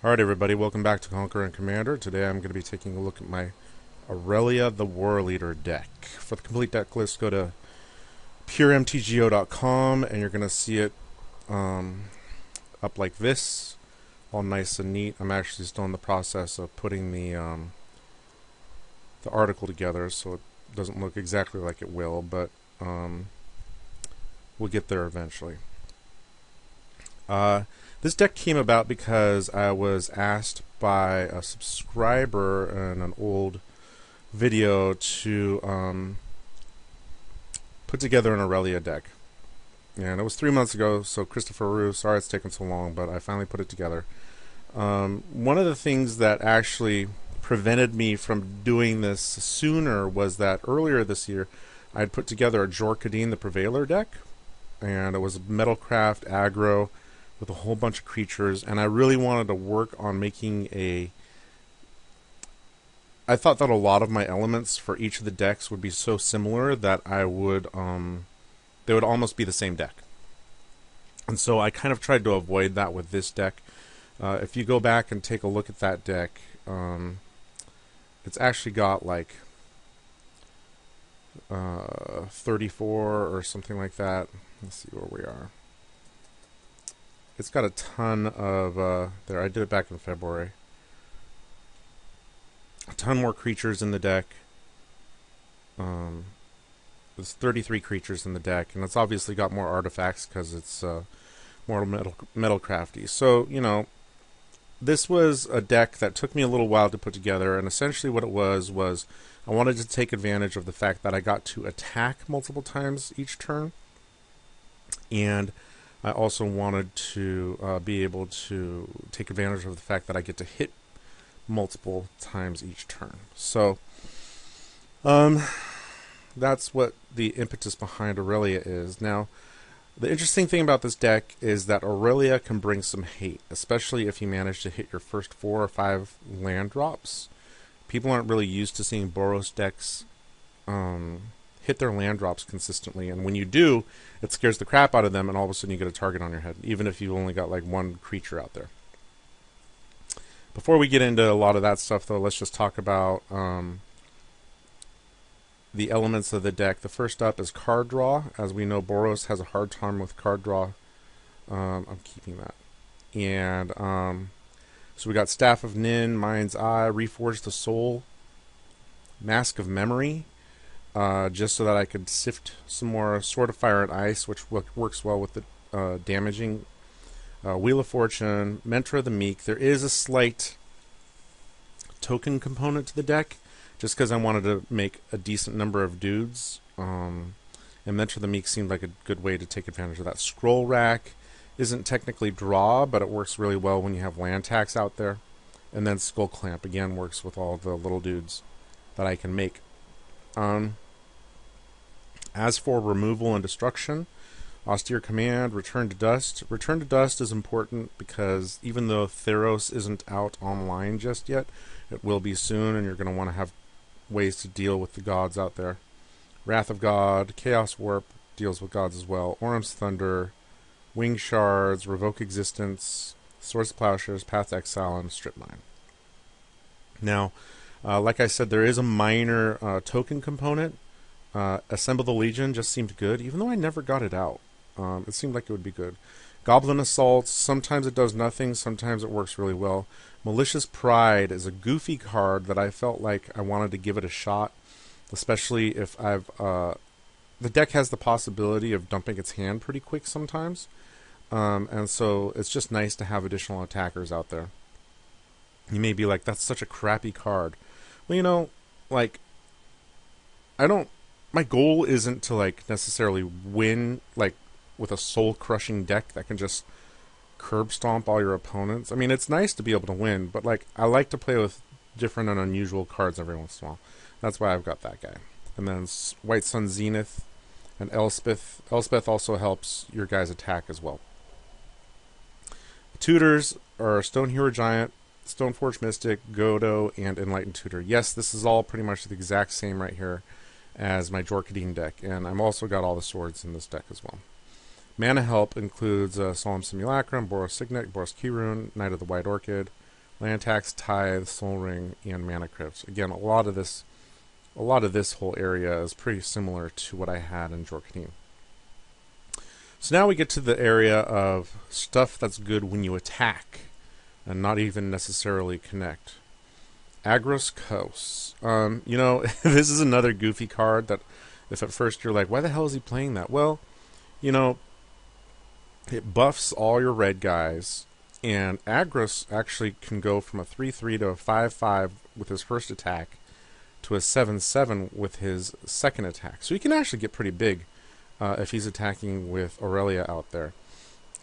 Alright everybody, welcome back to Conquer and Commander. Today I'm going to be taking a look at my Aurelia the Warleader deck. For the complete deck list, go to puremtgo.com and you're going to see it up like this, all nice and neat. I'm actually still in the process of putting the article together, so it doesn't look exactly like it will, but we'll get there eventually. This deck came about because I was asked by a subscriber in an old video to put together an Aurelia deck. And it was 3 months ago, so Christopher Rue, sorry it's taken so long, but I finally put it together. One of the things that actually prevented me from doing this sooner was that earlier this year I had put together a Jorkadeen the Prevailer deck, and it was Metalcraft aggro with a whole bunch of creatures, and I really wanted to work on making I thought that a lot of my elements for each of the decks would be so similar that I would they would almost be the same deck. And so I kind of tried to avoid that with this deck. If you go back and take a look at that deck, it's actually got like 34 or something like that. Let's see where we are. It's got a ton of, there, I did it back in February. A ton more creatures in the deck. There's 33 creatures in the deck, and it's obviously got more artifacts because it's more metal crafty. So, you know, this was a deck that took me a little while to put together, and essentially what it was I wanted to take advantage of the fact that I got to attack multiple times each turn, and I also wanted to be able to take advantage of the fact that I get to hit multiple times each turn. So, that's what the impetus behind Aurelia is. Now, the interesting thing about this deck is that Aurelia can bring some hate, especially if you manage to hit your first 4 or 5 land drops. People aren't really used to seeing Boros decks hit their land drops consistently, and when you do, it scares the crap out of them, and all of a sudden you get a target on your head, even if you've only got like one creature out there. Before we get into a lot of that stuff, though, let's just talk about the elements of the deck. The first up is card draw. As we know, Boros has a hard time with card draw. I'm keeping that. And so we got Staff of Nin, Mind's Eye, Reforge the Soul, Mask of Memory, just so that I could sift some more Sword of Fire and Ice, which works well with the damaging. Wheel of Fortune, Mentor of the Meek. There is a slight token component to the deck, just because I wanted to make a decent number of dudes. And Mentor of the Meek seemed like a good way to take advantage of that. Scroll Rack isn't technically draw, but it works really well when you have land tax out there. And then Skull Clamp, again, works with all the little dudes that I can make. As for removal and destruction, Austere Command, Return to Dust. Return to Dust is important because even though Theros isn't out online just yet, it will be soon, and you're going to want to have ways to deal with the gods out there. Wrath of God, Chaos Warp deals with gods as well. Orum's Thunder, Wing Shards, Revoke Existence, Swords of Plowshares, Path to Exile, and Strip Mine. Now, like I said, there is a minor token component. Assemble the Legion just seemed good, even though I never got it out. It seemed like it would be good. Goblin Assault, sometimes it does nothing, sometimes it works really well. Malicious Pride is a goofy card that I felt like I wanted to give it a shot, especially if the deck has the possibility of dumping its hand pretty quick sometimes, and so it's just nice to have additional attackers out there. You may be like, that's such a crappy card. Well, you know, like, my goal isn't to like necessarily win like with a soul-crushing deck that can just curb stomp all your opponents. I mean, it's nice to be able to win, but like I like to play with different and unusual cards every once in a while. That's why I've got that guy. And then White Sun Zenith and Elspeth. Elspeth also helps your guys attack as well. Tutors are Stone Hero Giant, Stoneforge Mystic, Godo, and Enlightened Tutor. Yes, this is all pretty much the exact same right here as my Jorkadeen deck, and I've also got all the swords in this deck as well. Mana help includes Solemn Simulacrum, Boros Signet, Boros Keyrune, Knight of the White Orchid, Land Tax, Tithe, Soul Ring, and Mana Crypt. Again, a lot of this whole area is pretty similar to what I had in Jorkadeen. So now we get to the area of stuff that's good when you attack, and not even necessarily connect. Agros Kos. This is another goofy card that, if at first you're like, why the hell is he playing that? Well, it buffs all your red guys, and Agros actually can go from a 3/3 to a 5/5 with his first attack to a 7/7 with his second attack. So he can actually get pretty big if he's attacking with Aurelia out there.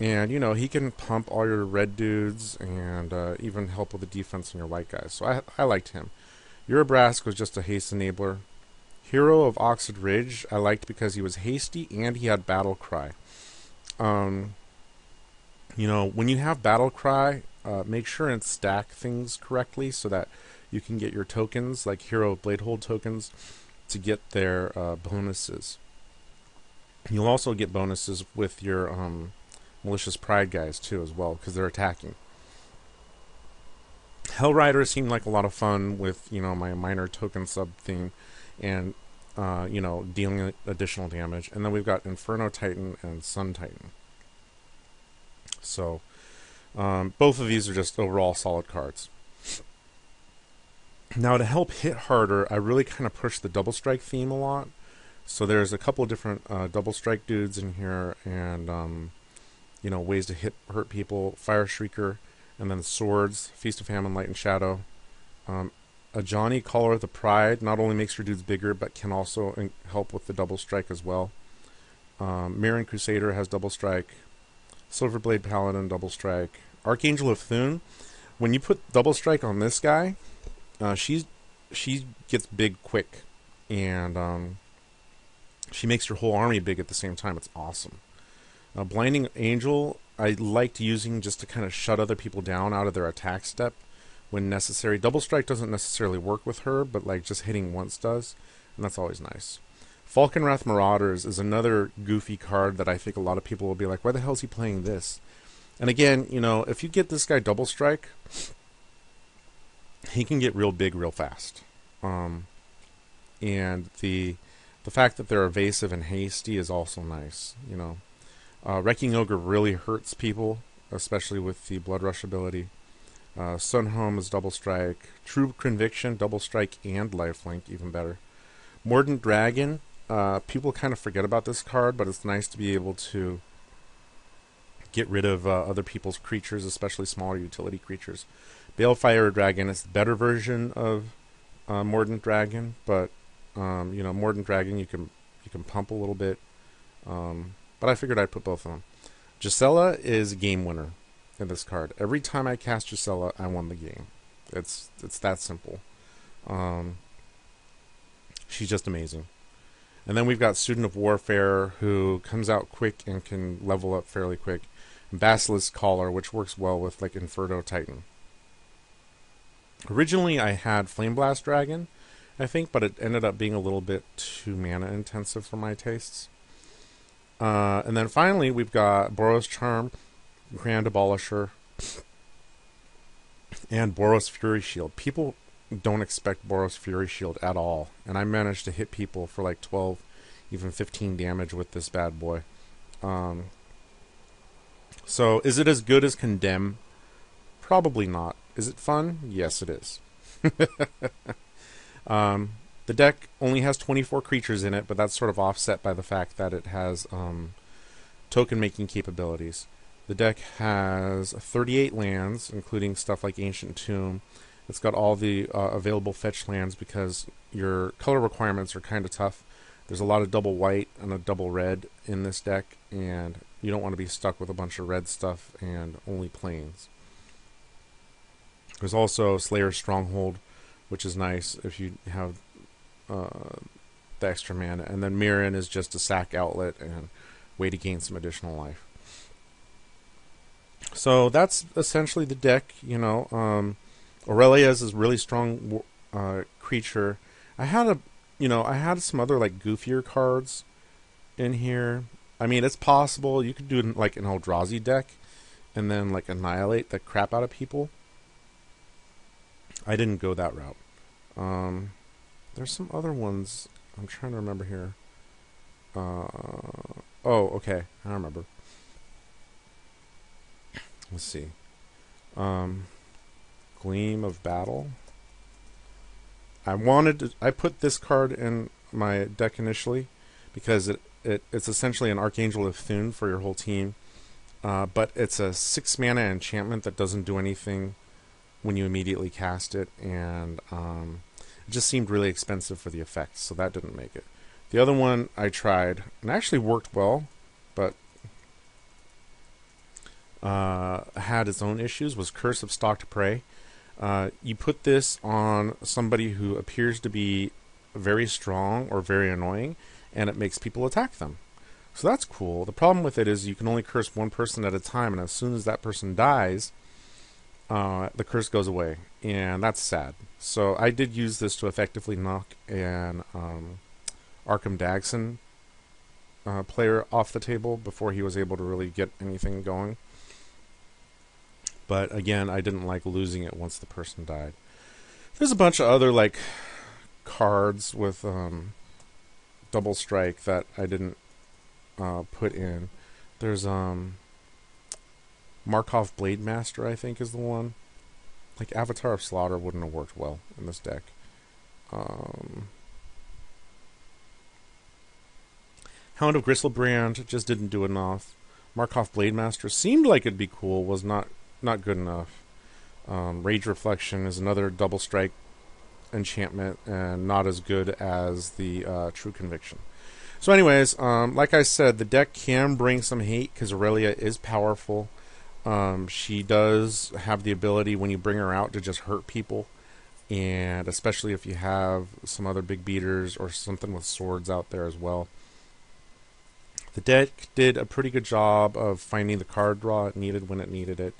And, he can pump all your red dudes and even help with the defense on your white guys. So I liked him. Urabrask was just a haste enabler. Hero of Oxid Ridge I liked because he was hasty and he had Battle Cry. When you have Battle Cry, make sure and stack things correctly so that you can get your tokens, like Hero of Bladehold tokens, to get their bonuses. You'll also get bonuses with your Malicious Pride guys too as well, because they're attacking. Hellrider seemed like a lot of fun with my minor token sub theme and dealing additional damage. And then we've got Inferno Titan and Sun Titan. So both of these are just overall solid cards. Now to help hit harder, I really kind of push the double strike theme a lot. So there's a couple of different double strike dudes in here, and ways to hurt people. Fire Shrieker, and then swords, Feast of Famine, Light and Shadow. A Johnny Caller of the Pride not only makes your dudes bigger, but can also help with the double strike as well. Mirren Crusader has double strike. Silverblade Paladin, double strike. Archangel of Thune, when you put double strike on this guy, she gets big quick, and she makes your whole army big at the same time. It's awesome. Blinding Angel, I liked using just to kind of shut other people down out of their attack step when necessary. Double strike doesn't necessarily work with her, but just hitting once does, and that's always nice. Falcon Wrath Marauders is another goofy card that I think a lot of people will be like, why the hell is he playing this? And again, if you get this guy double strike, he can get real big real fast. And the fact that they're evasive and hasty is also nice, Wrecking Ogre really hurts people, especially with the Blood Rush ability. Sunhome is double strike. True Conviction, double strike and lifelink, even better. Mordant Dragon, people kind of forget about this card, but it's nice to be able to get rid of other people's creatures, especially smaller utility creatures. Balefire Dragon is the better version of Mordant Dragon, but Mordant Dragon you can pump a little bit. But I figured I'd put both of them. Gisela is a game winner in this card. Every time I cast Gisela, I won the game. It's that simple. She's just amazing. And then we've got Student of Warfare, who comes out quick and can level up fairly quick. And Basilisk Caller, which works well with Inferno Titan. Originally, I had Flame Blast Dragon, I think, but it ended up being a little bit too mana intensive for my tastes. And then finally, we've got Boros Charm, Grand Abolisher, and Boros Fury Shield. People don't expect Boros Fury Shield at all, and I managed to hit people for 12, even 15 damage with this bad boy. So, is it as good as Condemn? Probably not. Is it fun? Yes, it is. The deck only has 24 creatures in it, but that's sort of offset by the fact that it has token-making capabilities. The deck has 38 lands, including stuff like Ancient Tomb. It's got all the available fetch lands because your color requirements are kind of tough. There's a lot of double white and a double red in this deck, and you don't want to be stuck with a bunch of red stuff and only plains. There's also Slayer's Stronghold, which is nice if you have the extra mana. And then Mirren is just a sack outlet and way to gain some additional life. So that's essentially the deck. Aurelia is a really strong creature. I had some other goofier cards in here. I mean, it's possible you could do an Eldrazi deck and then annihilate the crap out of people. I didn't go that route. There's some other ones I'm trying to remember here. Oh, okay, I remember. Let's see. Gleam of Battle. I put this card in my deck initially because it's essentially an Archangel of Thune for your whole team. But it's a 6 mana enchantment that doesn't do anything when you immediately cast it, and it just seemed really expensive for the effects, so that didn't make it. The other one I tried, and actually worked well, but had its own issues, was Curse of Stalked Prey. You put this on somebody who appears to be very strong or very annoying, and it makes people attack them. So that's cool. The problem with it is you can only curse one person at a time, and as soon as that person dies, the curse goes away, and that's sad. So I did use this to effectively knock an Arkham Dagson player off the table before he was able to really get anything going. But again, I didn't like losing it once the person died. There's a bunch of other like cards with double strike that I didn't put in. There's Markov Blade Master, I think, is the one. Like Avatar of Slaughter wouldn't have worked well in this deck. Hound of Gristlebrand just didn't do enough. Markov Blade Master seemed like it'd be cool, was not good enough. Rage Reflection is another double strike enchantment and not as good as the True Conviction. So anyways, like I said, the deck can bring some hate because Aurelia is powerful. She does have the ability when you bring her out to just hurt people, and especially if you have some other big beaters or something with swords out there as well. The deck did a pretty good job of finding the card draw it needed when it needed it.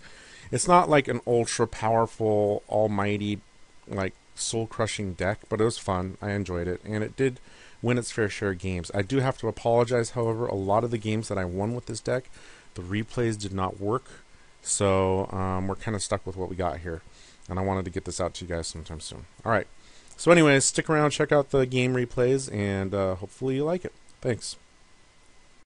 It's not like an ultra powerful, almighty, like soul-crushing deck, but it was fun. I enjoyed it, and it did win its fair share of games. I do have to apologize, however, a lot of the games that I won with this deck, the replays did not work, so we're kind of stuck with what we got here, and I wanted to get this out to you guys sometime soon. Alright, so anyways, stick around, check out the game replays, and hopefully you like it. Thanks.